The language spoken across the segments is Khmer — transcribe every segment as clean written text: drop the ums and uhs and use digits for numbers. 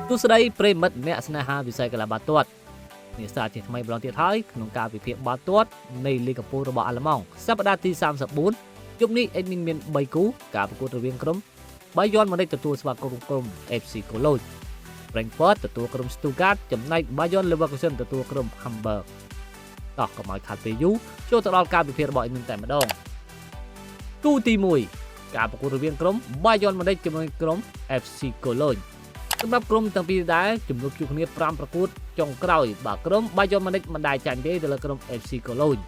ទស្សដីប្រិមិត្តអ្នកស្នេហាវិស័យកីឡាបាល់ទាត់នេះសាជាថ្មីម្ដងទៀតហើយក្នុងការវិភាគបាល់ទាត់នៃលីកកំពូលរបស់អាល្លឺម៉ង់សប្តាហ៍ទី34យប់នេះអេដមីនមាន3គូការប្រកួតរវាងក្រុម Bayern Munich ទទួលស្វាគមន៍ក្រុម FC Cologne Frankfurt ទទួលក្រុម Stuttgart ចំណែក Bayer Leverkusen ទទួលក្រុម Hamburg តោះកុំឲ្យខាត់ពេលយូរចូលទៅដល់ការវិភាគរបស់អេដមីនតែម្ដងគូទី1ការប្រកួតរវាងក្រុម Bayern Munich ជាមួយក្រុម FC Cologne សម្រាប់ក្រុមទាំងពីរដែរជំនួបជួបគ្នា5ប្រកួតចុងក្រោយបាទក្រុម Bayern Munich មិនដែលចាញ់ទេទៅលើក្រុម FC Cologne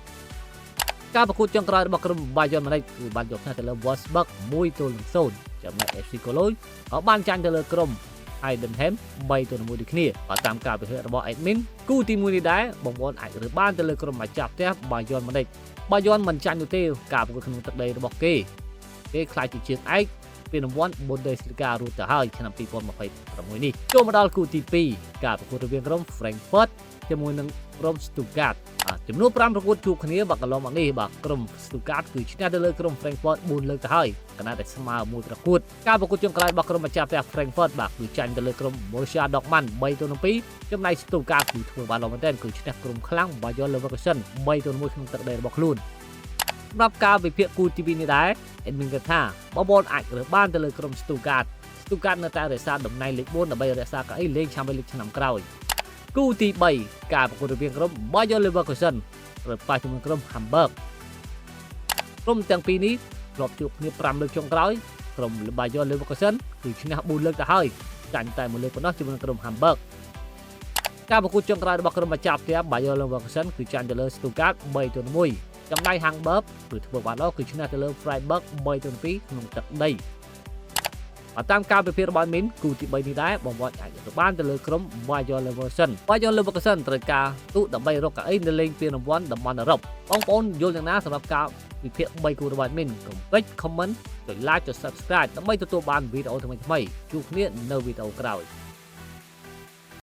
ការប្រកួតចុងក្រោយរបស់ក្រុម Bayern Munich គឺបានយកឈ្នះទៅលើ Wolfsburg 1-0 ចំណែក FC Cologne ក៏បានចាញ់ទៅលើក្រុម Heidenheim 3-1ដូចគ្នាបាទតាមការវិភាគរបស់ Admin គូទី1នេះដែរបងប្អូនអាចរើសបានទៅលើក្រុមម្ចាស់ផ្ទះ Bayern Munich Bayern មិនចាញ់នោះទេការប្រកួតក្នុងទឹកដីរបស់គេខ្លាចជាជើងឯកពានរង្វាន់ Bundesliga រួចទៅហើយឆ្នាំ2026នេះចូលមកដល់គូទី2ការប្រកួតរវាងក្រុម Frankfurt ជាមួយនឹងក្រុម Stuttgart ចំនួន5ប្រកួតជួបគ្នាបាទកន្លងមកនេះបាទក្រុម Stuttgart គឺឈ្នះទៅលើក្រុម Frankfurt 4លើកទៅហើយខណៈតែស្មើមួយប្រកួតការប្រកួតចុងក្រោយរបស់ក្រុមម្ចាស់ផ្ទះ Frankfurt បាទគឺចាញ់ទៅលើក្រុម Borussia Dortmund 3-2 ចំណែក Stuttgart គឺធ្វើបានល្អមែនទែនគឺឈ្នះក្រុមខ្លាំង Bayer Leverkusen 3-1ក្នុងទឹកដីរបស់ខ្លួនសម្រាប់ការវិភាគគូទី2នេះដែរ Admin គិតថាបងប្អូនអាចរើសបានទៅលើក្រុម Stuttgart នៅតែរក្សាតំណែងលេខ4ដើម្បីរក្សាកៅអីលេង Champions League ឆ្នាំក្រោយគូទី3ការប្រកួតរវាងក្រុម Bayer Leverkusen ប្រប៉ះជាមួយក្រុម Hamburg ក្រុមទាំងពីរនេះធ្លាប់ជួបគ្នា5លើកចុងក្រោយក្រុម Bayer Leverkusen គឺឈ្នះ4លើកទៅហើយចាញ់តែ1លើកប៉ុណ្ណោះជាមួយក្រុម Hamburg ការប្រកួតចុងក្រោយរបស់ក្រុមម្ចាស់ផ្ទះ Bayer Leverkusen គឺចាញ់ទៅលើ Stuttgart 3-1ចំណែក Hamburg គឺធ្វើបានល្អគឺឈ្នះទៅលើ Freiburg 3-2ក្នុងទឹកដីតាមការវិភាគរបស់មីនគូទី3នេះដែរបងប្អូនអាចទៅបានទៅលើក្រុម Bayer Leverkusen ត្រូវការទូដើម្បីរកកៅអីនៅលេងពានរង្វាន់តំបន់អឺរ៉ុបបងប្អូនយល់យ៉ាងណាសម្រាប់ការវិភាគ3គូរបស់មីនកុំភ្លេច comment ចុច like ចុច subscribe ដើម្បីទទួលបានវីដេអូថ្មីៗជួបគ្នានៅវីដេអូក្រោយ